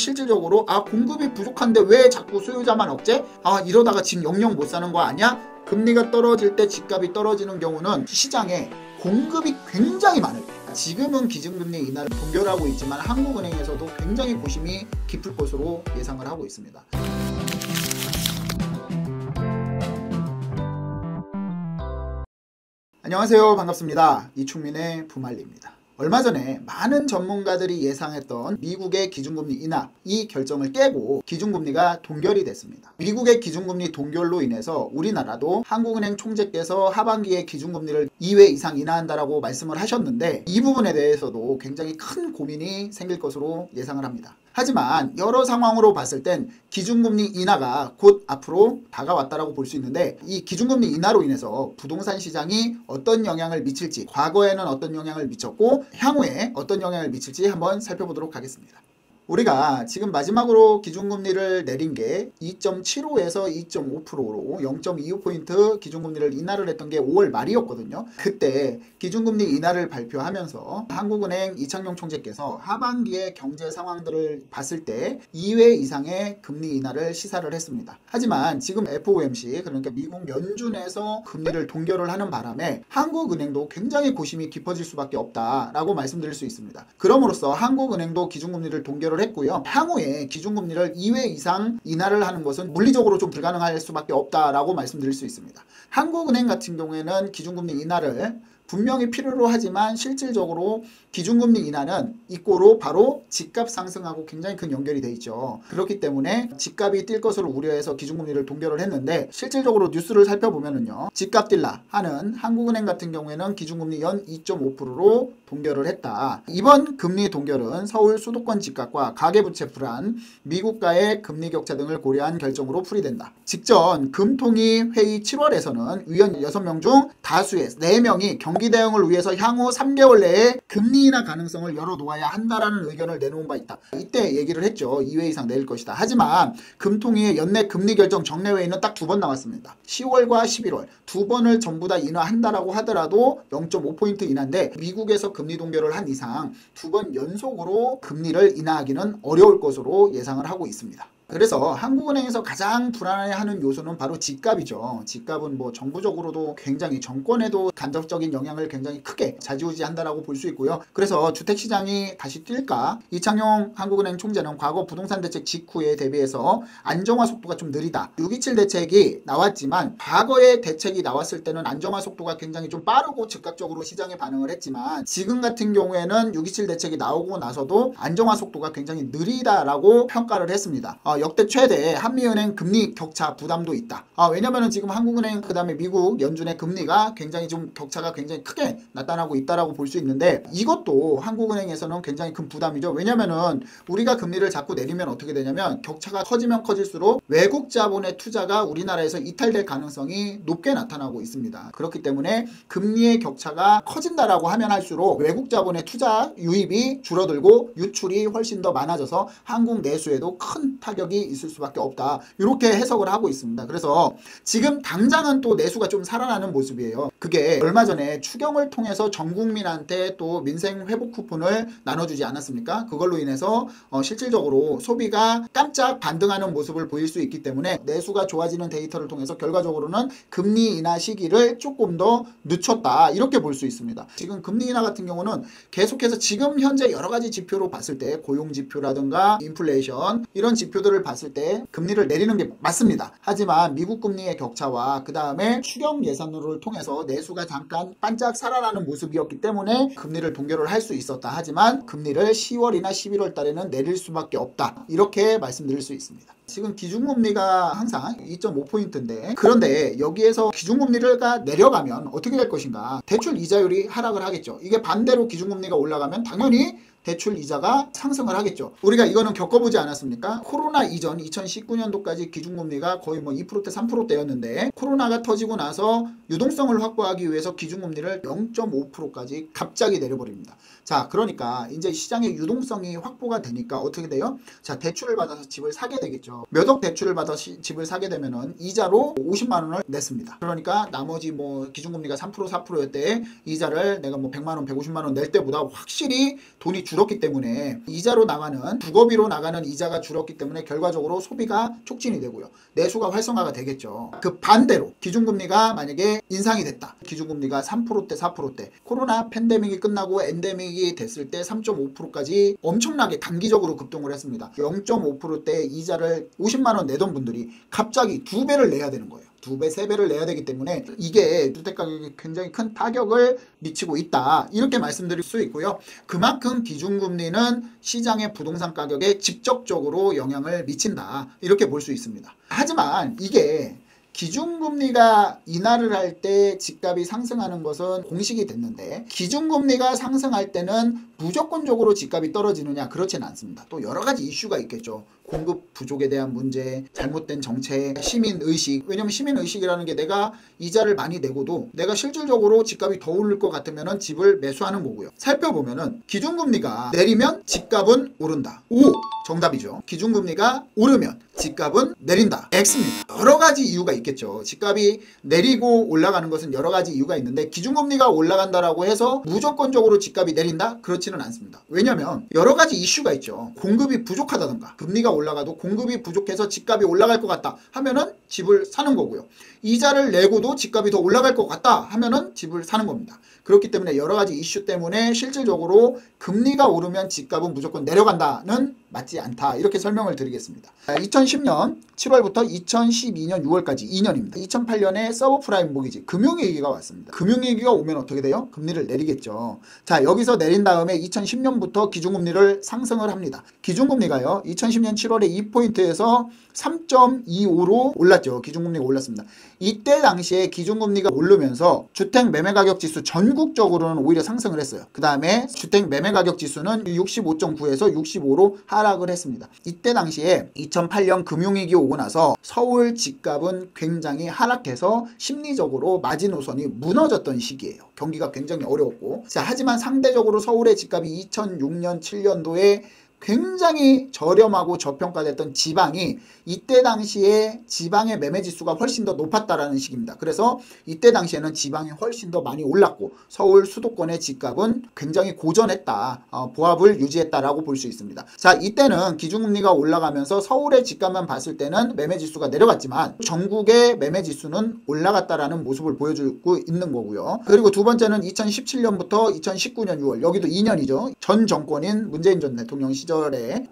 실질적으로 공급이 부족한데 왜 자꾸 소유자만 억제? 이러다가 지금 영영 못 사는 거 아니야? 금리가 떨어질 때 집값이 떨어지는 경우는 시장에 공급이 굉장히 많을 때, 지금은 기준금리 인하를 동결하고 있지만 한국은행에서도 굉장히 고심이 깊을 것으로 예상을 하고 있습니다. 안녕하세요, 반갑습니다. 이충민의 부말리입니다. 얼마 전에 많은 전문가들이 예상했던 미국의 기준금리 인하, 이 결정을 깨고 기준금리가 동결이 됐습니다. 미국의 기준금리 동결로 인해서 우리나라도 한국은행 총재께서 하반기에 기준금리를 2회 이상 인하한다라고 말씀을 하셨는데, 이 부분에 대해서도 굉장히 큰 고민이 생길 것으로 예상을 합니다. 하지만 여러 상황으로 봤을 땐 기준금리 인하가 곧 앞으로 다가왔다라고 볼 수 있는데, 이 기준금리 인하로 인해서 부동산 시장이 어떤 영향을 미칠지, 과거에는 어떤 영향을 미쳤고 향후에 어떤 영향을 미칠지 한번 살펴보도록 하겠습니다. 우리가 지금 마지막으로 기준금리를 내린 게 2.75에서 2.5%로 0.25포인트 기준금리를 인하를 했던 게 5월 말이었거든요. 그때 기준금리 인하를 발표하면서 한국은행 이창용 총재께서 하반기의 경제 상황들을 봤을 때 2회 이상의 금리 인하를 시사를 했습니다. 하지만 지금 FOMC, 그러니까 미국 연준에서 금리를 동결을 하는 바람에 한국은행도 굉장히 고심이 깊어질 수밖에 없다라고 말씀드릴 수 있습니다. 그럼으로써 한국은행도 기준금리를 동결을 했고요. 향후에 기준금리를 2회 이상 인하를 하는 것은 물리적으로 좀 불가능할 수밖에 없다라고 말씀드릴 수 있습니다. 한국은행 같은 경우에는 기준금리 인하를 분명히 필요로 하지만 실질적으로 기준금리 인하는 이꼬로 바로 집값 상승하고 굉장히 큰 연결이 돼 있죠. 그렇기 때문에 집값이 뛸 것으로 우려해서 기준금리를 동결을 했는데, 실질적으로 뉴스를 살펴보면은요, 집값 뛸라 하는 한국은행 같은 경우에는 기준금리 연 2.5%로 동결을 했다. 이번 금리 동결은 서울 수도권 집값과 가계부채 불안, 미국과의 금리 격차 등을 고려한 결정으로 풀이된다. 직전 금통위 회의 7월에서는 위원 6명 중 다수의 4명이 경기 대응을 위해서 향후 3개월 내에 금리 인하 가능성을 열어놓아야 한다라는 의견을 내놓은 바 있다. 이때 얘기를 했죠. 2회 이상 내릴 것이다. 하지만 금통위의 연내 금리 결정 정례회의는 딱 2번 나왔습니다. 10월과 11월 2번을 전부 다 인하한다라고 하더라도 0.5포인트 인하인데, 미국에서 금리 동결을 한 이상 2번 연속으로 금리를 인하하기는 어려울 것으로 예상을 하고 있습니다. 그래서 한국은행에서 가장 불안해하는 요소는 바로 집값이죠. 집값은 뭐 정부적으로도 굉장히, 정권에도 간접적인 영향을 굉장히 크게 좌지우지한다라고 볼 수 있고요. 그래서 주택시장이 다시 뛸까? 이창용 한국은행 총재는 과거 부동산 대책 직후에 대비해서 안정화 속도가 좀 느리다. 6.27 대책이 나왔지만 과거의 대책이 나왔을 때는 안정화 속도가 굉장히 좀 빠르고 즉각적으로 시장에 반응을 했지만, 지금 같은 경우에는 6.27 대책이 나오고 나서도 안정화 속도가 굉장히 느리다라고 평가를 했습니다. 역대 최대 한미은행 금리 격차 부담도 있다. 왜냐면은 지금 한국은행 그다음에 미국 연준의 금리가 굉장히 좀 격차가 굉장히 크게 나타나고 있다라고 볼 수 있는데, 이것도 한국은행에서는 굉장히 큰 부담이죠. 왜냐면은 우리가 금리를 자꾸 내리면 어떻게 되냐면, 격차가 커지면 커질수록 외국 자본의 투자가 우리나라에서 이탈될 가능성이 높게 나타나고 있습니다. 그렇기 때문에 금리의 격차가 커진다라고 하면 할수록 외국 자본의 투자 유입이 줄어들고 유출이 훨씬 더 많아져서 한국 내수에도 큰 타격이 있을 수밖에 없다. 이렇게 해석을 하고 있습니다. 그래서 지금 당장은 또 내수가 좀 살아나는 모습이에요. 그게 얼마 전에 추경을 통해서 전 국민한테 또 민생 회복 쿠폰을 나눠주지 않았습니까? 그걸로 인해서 실질적으로 소비가 깜짝 반등하는 모습을 보일 수 있기 때문에 내수가 좋아지는 데이터를 통해서 결과적으로는 금리 인하 시기를 조금 더 늦췄다, 이렇게 볼 수 있습니다. 지금 금리 인하 같은 경우는 계속해서 지금 현재 여러 가지 지표로 봤을 때, 고용 지표라든가 인플레이션, 이런 지표들을 봤을 때 금리를 내리는 게 맞습니다. 하지만 미국 금리의 격차와 그 다음에 추경 예산으로를 통해서 내수가 잠깐 반짝 살아나는 모습이었기 때문에 금리를 동결을 할 수 있었다. 하지만 금리를 10월이나 11월 달에는 내릴 수밖에 없다, 이렇게 말씀드릴 수 있습니다. 지금 기준금리가 항상 2.5포인트인데, 그런데 여기에서 기준금리가 내려가면 어떻게 될 것인가? 대출 이자율이 하락을 하겠죠. 이게 반대로 기준금리가 올라가면 당연히 대출 이자가 상승을 하겠죠. 우리가 이거는 겪어보지 않았습니까? 코로나 이전 2019년도까지 기준금리가 거의 뭐 2%대 3%대였는데, 코로나가 터지고 나서 유동성을 확보하기 위해서 기준금리를 0.5%까지 갑자기 내려버립니다. 자, 그러니까 이제 시장의 유동성이 확보가 되니까 어떻게 돼요? 자, 대출을 받아서 집을 사게 되겠죠. 몇 억 대출을 받아서 집을 사게 되면은 이자로 50만 원을 냈습니다. 그러니까 나머지 뭐 기준금리가 3% 4%였대 이자를 내가 뭐 100만 원 150만 원 낼 때보다 확실히 돈이 줄었기 때문에 이자로 나가는 주거비로 나가는 이자가 줄었기 때문에 결과적으로 소비가 촉진이 되고요. 내수가 활성화가 되겠죠. 그 반대로 기준금리가 만약에 인상이 됐다. 기준금리가 3%대 4%대 코로나 팬데믹이 끝나고 엔데믹이 됐을 때 3.5%까지 엄청나게 단기적으로 급등을 했습니다. 0.5%대 이자를 50만 원 내던 분들이 갑자기 2배를 내야 되는 거예요. 2배, 3배를 내야 되기 때문에 이게 주택가격에 굉장히 큰 타격을 미치고 있다. 이렇게 말씀드릴 수 있고요. 그만큼 기준금리는 시장의 부동산 가격에 직접적으로 영향을 미친다. 이렇게 볼 수 있습니다. 하지만 이게 기준금리가 인하를 할 때 집값이 상승하는 것은 공식이 됐는데 기준금리가 상승할 때는 무조건적으로 집값이 떨어지느냐? 그렇지는 않습니다. 또 여러 가지 이슈가 있겠죠. 공급 부족에 대한 문제, 잘못된 정책, 시민의식. 왜냐면 시민의식이라는 게 내가 이자를 많이 내고도 내가 실질적으로 집값이 더 오를 것 같으면 집을 매수하는 거고요. 살펴보면은 기준금리가 내리면 집값은 오른다. O 정답이죠. 기준금리가 오르면 집값은 내린다. X입니다. 여러 가지 이유가 있겠죠. 집값이 내리고 올라가는 것은 여러 가지 이유가 있는데 기준금리가 올라간다라고 해서 무조건적으로 집값이 내린다? 그렇지는 않습니다. 왜냐면 여러 가지 이슈가 있죠. 공급이 부족하다던가 금리가 올라가도 공급이 부족해서 집값이 올라갈 것 같다 하면은 집을 사는 거고요. 이자를 내고도 집값이 더 올라갈 것 같다 하면은 집을 사는 겁니다. 그렇기 때문에 여러 가지 이슈 때문에 실질적으로 금리가 오르면 집값은 무조건 내려간다는 맞지 않다. 이렇게 설명을 드리겠습니다. 2010년 7월부터 2012년 6월까지 2년입니다. 2008년에 서브프라임 모기지 금융위기가 왔습니다. 금융위기가 오면 어떻게 돼요? 금리를 내리겠죠. 자, 여기서 내린 다음에 2010년부터 기준금리를 상승을 합니다. 기준금리가요. 2010년 7월에 2포인트에서 3.25로 올랐죠. 기준금리가 올랐습니다. 이때 당시에 기준금리가 오르면서 주택 매매가격 지수 전국적으로는 오히려 상승을 했어요. 그 다음에 주택 매매가격 지수는 65.9에서 65로 하락을 했습니다. 이때 당시에 2008년 금융위기 오고 나서 서울 집값은 굉장히 하락해서 심리적으로 마지노선이 무너졌던 시기예요. 경기가 굉장히 어려웠고. 자, 하지만 상대적으로 서울의 집값이 2006년 7년도에 굉장히 저렴하고 저평가됐던 지방이 이때 당시에 지방의 매매지수가 훨씬 더 높았다라는 식입니다. 그래서 이때 당시에는 지방이 훨씬 더 많이 올랐고 서울 수도권의 집값은 굉장히 고전했다. 보합을 유지했다라고 볼 수 있습니다. 자, 이때는 기준금리가 올라가면서 서울의 집값만 봤을 때는 매매지수가 내려갔지만 전국의 매매지수는 올라갔다라는 모습을 보여주고 있는 거고요. 그리고 두 번째는 2017년부터 2019년 6월 여기도 2년이죠. 전 정권인 문재인 전 대통령 시절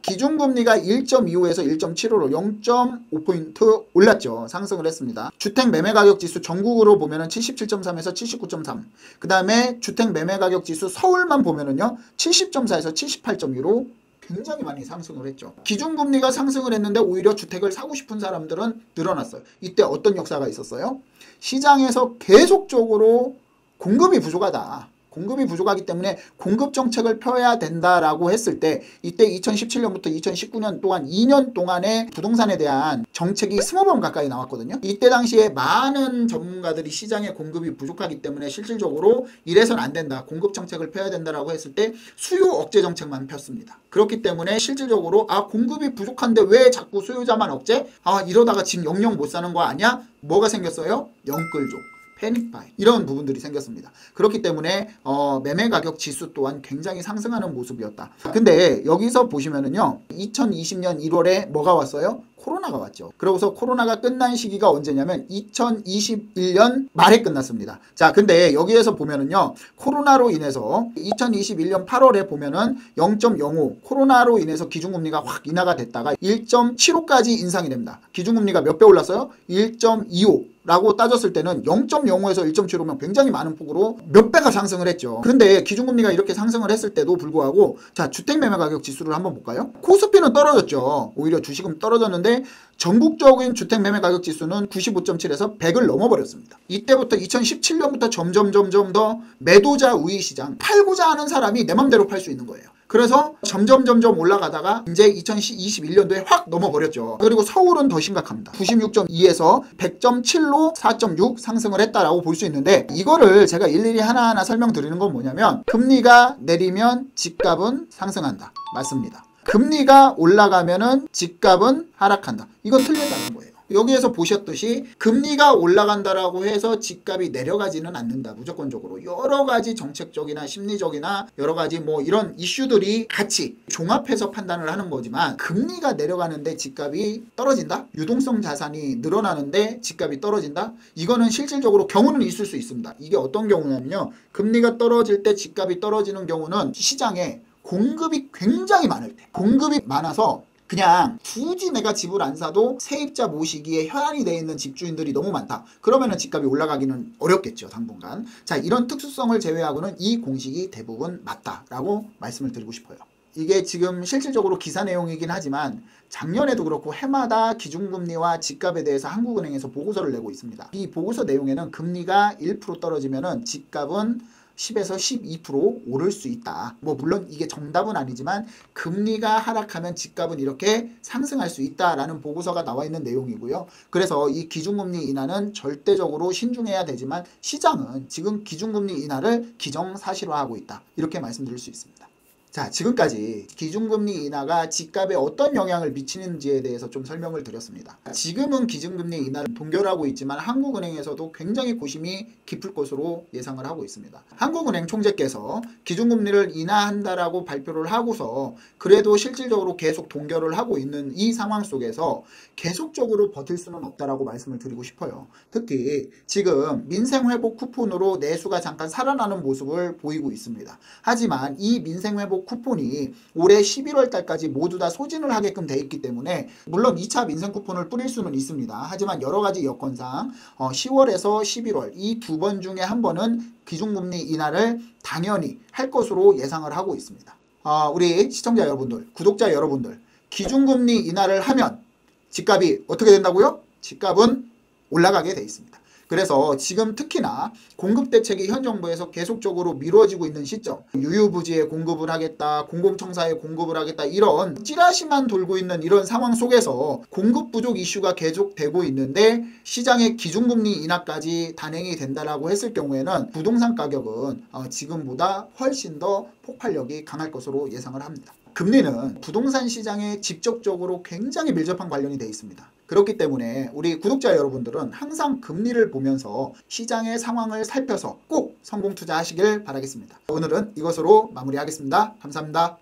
기준금리가 1.25에서 1.75로 0.5포인트 올랐죠. 상승을 했습니다. 주택 매매가격 지수 전국으로 보면은 77.3에서 79.3. 그 다음에 주택 매매가격 지수 서울만 보면은요 70.4에서 78.2로 굉장히 많이 상승을 했죠. 기준금리가 상승을 했는데 오히려 주택을 사고 싶은 사람들은 늘어났어요. 이때 어떤 역사가 있었어요? 시장에서 계속적으로 공급이 부족하다. 공급이 부족하기 때문에 공급 정책을 펴야 된다라고 했을 때 이때 2017년부터 2019년 동안 2년 동안의 부동산에 대한 정책이 20번 가까이 나왔거든요. 이때 당시에 많은 전문가들이 시장에 공급이 부족하기 때문에 실질적으로 이래선 안 된다. 공급 정책을 펴야 된다라고 했을 때 수요 억제 정책만 폈습니다. 그렇기 때문에 실질적으로 공급이 부족한데 왜 자꾸 수요자만 억제? 이러다가 지금 영영 못 사는 거 아니야? 뭐가 생겼어요? 영끌족. 패닉바이 이런 부분들이 생겼습니다. 그렇기 때문에 매매가격 지수 또한 굉장히 상승하는 모습이었다. 근데 여기서 보시면은요 2020년 1월에 뭐가 왔어요? 코로나가 왔죠. 그러고서 코로나가 끝난 시기가 언제냐면 2021년 말에 끝났습니다. 자, 근데 여기에서 보면은요 코로나로 인해서 2021년 8월에 보면은 0.05 코로나로 인해서 기준금리가 확 인하가 됐다가 1.75까지 인상이 됩니다. 기준금리가 몇 배 올랐어요? 1.25 라고 따졌을 때는 0.05에서 1.75면 굉장히 많은 폭으로 몇 배가 상승을 했죠. 그런데 기준금리가 이렇게 상승을 했을 때도 불구하고 자, 주택매매가격 지수를 한번 볼까요? 코스피는 떨어졌죠. 오히려 주식은 떨어졌는데 전국적인 주택매매가격 지수는 95.7에서 100을 넘어버렸습니다. 이때부터 2017년부터 점점 더 매도자 우위 시장, 팔고자 하는 사람이 내 맘대로 팔 수 있는 거예요. 그래서 점점 올라가다가 이제 2021년도에 확 넘어버렸죠. 그리고 서울은 더 심각합니다. 96.2에서 100.7로 4.6 상승을 했다라고 볼 수 있는데 이거를 제가 일일이 하나하나 설명드리는 건 뭐냐면 금리가 내리면 집값은 상승한다. 맞습니다. 금리가 올라가면은 집값은 하락한다. 이건 틀렸다는 거예요. 여기에서 보셨듯이 금리가 올라간다라고 해서 집값이 내려가지는 않는다. 무조건적으로 여러 가지 정책적이나 심리적이나 여러 가지 뭐 이런 이슈들이 같이 종합해서 판단을 하는 거지만, 금리가 내려가는데 집값이 떨어진다? 유동성 자산이 늘어나는데 집값이 떨어진다? 이거는 실질적으로 경우는 있을 수 있습니다. 이게 어떤 경우냐면요, 금리가 떨어질 때 집값이 떨어지는 경우는 시장에 공급이 굉장히 많을 때, 공급이 많아서 그냥 굳이 내가 집을 안 사도 세입자 모시기에 혈안이 되어 있는 집주인들이 너무 많다. 그러면은 집값이 올라가기는 어렵겠죠, 당분간. 자, 이런 특수성을 제외하고는 이 공식이 대부분 맞다라고 말씀을 드리고 싶어요. 이게 지금 실질적으로 기사 내용이긴 하지만 작년에도 그렇고 해마다 기준금리와 집값에 대해서 한국은행에서 보고서를 내고 있습니다. 이 보고서 내용에는 금리가 1% 떨어지면은 집값은 10에서 12% 오를 수 있다. 뭐 물론 이게 정답은 아니지만 금리가 하락하면 집값은 이렇게 상승할 수 있다라는 보고서가 나와 있는 내용이고요. 그래서 이 기준금리 인하는 절대적으로 신중해야 되지만 시장은 지금 기준금리 인하를 기정사실화하고 있다. 이렇게 말씀드릴 수 있습니다. 자, 지금까지 기준금리 인하가 집값에 어떤 영향을 미치는지에 대해서 좀 설명을 드렸습니다. 지금은 기준금리 인하를 동결하고 있지만 한국은행에서도 굉장히 고심이 깊을 것으로 예상을 하고 있습니다. 한국은행 총재께서 기준금리를 인하한다라고 발표를 하고서 그래도 실질적으로 계속 동결을 하고 있는 이 상황 속에서 계속적으로 버틸 수는 없다라고 말씀을 드리고 싶어요. 특히 지금 민생회복 쿠폰으로 내수가 잠깐 살아나는 모습을 보이고 있습니다. 하지만 이 민생회복 쿠폰이 올해 11월 달까지 모두 다 소진을 하게끔 돼 있기 때문에 물론 2차 민생 쿠폰을 뿌릴 수는 있습니다. 하지만 여러 가지 여건상 10월에서 11월 이 두 번 중에 한 번은 기준금리 인하를 당연히 할 것으로 예상을 하고 있습니다. 우리 시청자 여러분들, 구독자 여러분들, 기준금리 인하를 하면 집값이 어떻게 된다고요? 집값은 올라가게 돼 있습니다. 그래서 지금 특히나 공급 대책이 현 정부에서 계속적으로 미뤄지고 있는 시점, 유유부지에 공급을 하겠다, 공공청사에 공급을 하겠다, 이런 찌라시만 돌고 있는 이런 상황 속에서 공급 부족 이슈가 계속되고 있는데 시장의 기준금리 인하까지 단행이 된다라고 했을 경우에는 부동산 가격은 지금보다 훨씬 더 폭발력이 강할 것으로 예상을 합니다. 금리는 부동산 시장에 직접적으로 굉장히 밀접한 관련이 되어 있습니다. 그렇기 때문에 우리 구독자 여러분들은 항상 금리를 보면서 시장의 상황을 살펴서 꼭 성공 투자하시길 바라겠습니다. 오늘은 이것으로 마무리하겠습니다. 감사합니다.